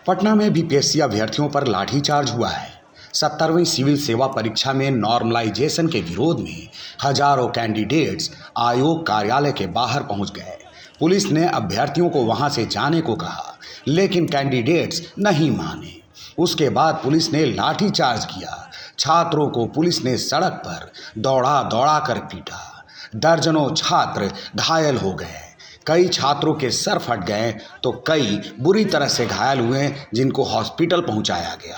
पटना में बीपीएससी अभ्यर्थियों पर लाठीचार्ज हुआ है। 70वीं सिविल सेवा परीक्षा में नॉर्मलाइजेशन के विरोध में हजारों कैंडिडेट्स आयोग कार्यालय के बाहर पहुंच गए। पुलिस ने अभ्यर्थियों को वहां से जाने को कहा, लेकिन कैंडिडेट्स नहीं माने। उसके बाद पुलिस ने लाठीचार्ज किया। छात्रों को पुलिस ने सड़क पर दौड़ा दौड़ा कर पीटा। दर्जनों छात्र घायल हो गए। कई छात्रों के सर फट गए तो कई बुरी तरह से घायल हुए, जिनको हॉस्पिटल पहुंचाया गया।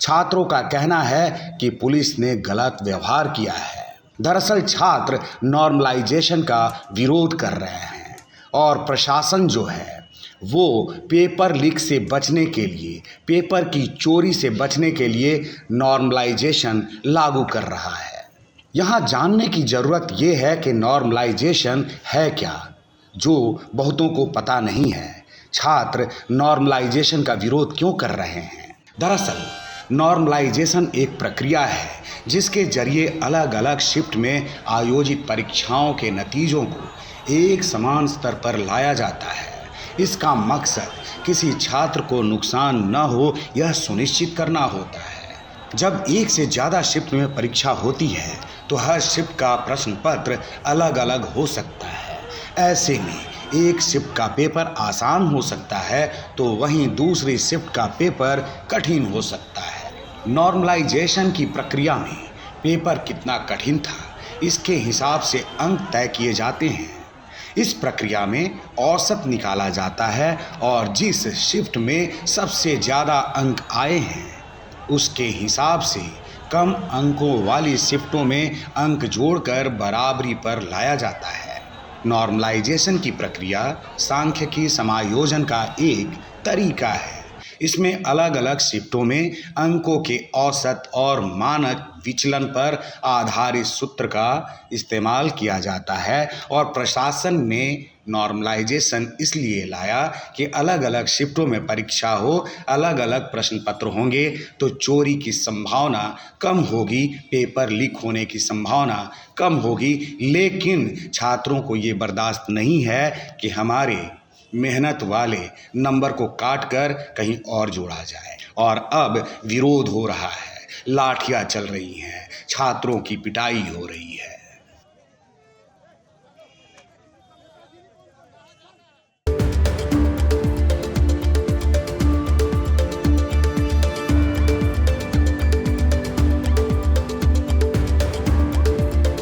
छात्रों का कहना है कि पुलिस ने गलत व्यवहार किया है। दरअसल छात्र नॉर्मलाइजेशन का विरोध कर रहे हैं और प्रशासन जो है वो पेपर लीक से बचने के लिए, पेपर की चोरी से बचने के लिए नॉर्मलाइजेशन लागू कर रहा है। यहाँ जानने की ज़रूरत ये है कि नॉर्मलाइजेशन है क्या, जो बहुतों को पता नहीं है। छात्र नॉर्मलाइजेशन का विरोध क्यों कर रहे हैं? दरअसल नॉर्मलाइजेशन एक प्रक्रिया है जिसके जरिए अलग अलग शिफ्ट में आयोजित परीक्षाओं के नतीजों को एक समान स्तर पर लाया जाता है। इसका मकसद किसी छात्र को नुकसान न हो, यह सुनिश्चित करना होता है। जब एक से ज़्यादा शिफ्ट में परीक्षा होती है तो हर शिफ्ट का प्रश्न पत्र अलग अलग हो सकता है। ऐसे में एक शिफ्ट का पेपर आसान हो सकता है तो वहीं दूसरी शिफ्ट का पेपर कठिन हो सकता है। नॉर्मलाइजेशन की प्रक्रिया में पेपर कितना कठिन था, इसके हिसाब से अंक तय किए जाते हैं। इस प्रक्रिया में औसत निकाला जाता है और जिस शिफ्ट में सबसे ज़्यादा अंक आए हैं उसके हिसाब से कम अंकों वाली शिफ्टों में अंक जोड़कर बराबरी पर लाया जाता है। नॉर्मलाइजेशन की प्रक्रिया सांख्यिकी समायोजन का एक तरीका है। इसमें अलग अलग शिफ्टों में अंकों के औसत और मानक विचलन पर आधारित सूत्र का इस्तेमाल किया जाता है और प्रशासन ने नॉर्मलाइजेशन इसलिए लाया कि अलग अलग शिफ्टों में परीक्षा हो, अलग अलग प्रश्न पत्र होंगे तो चोरी की संभावना कम होगी, पेपर लीक होने की संभावना कम होगी। लेकिन छात्रों को ये बर्दाश्त नहीं है कि हमारे मेहनत वाले नंबर को काट कर कहीं और जोड़ा जाए। और अब विरोध हो रहा है, लाठियां चल रही हैं, छात्रों की पिटाई हो रही है।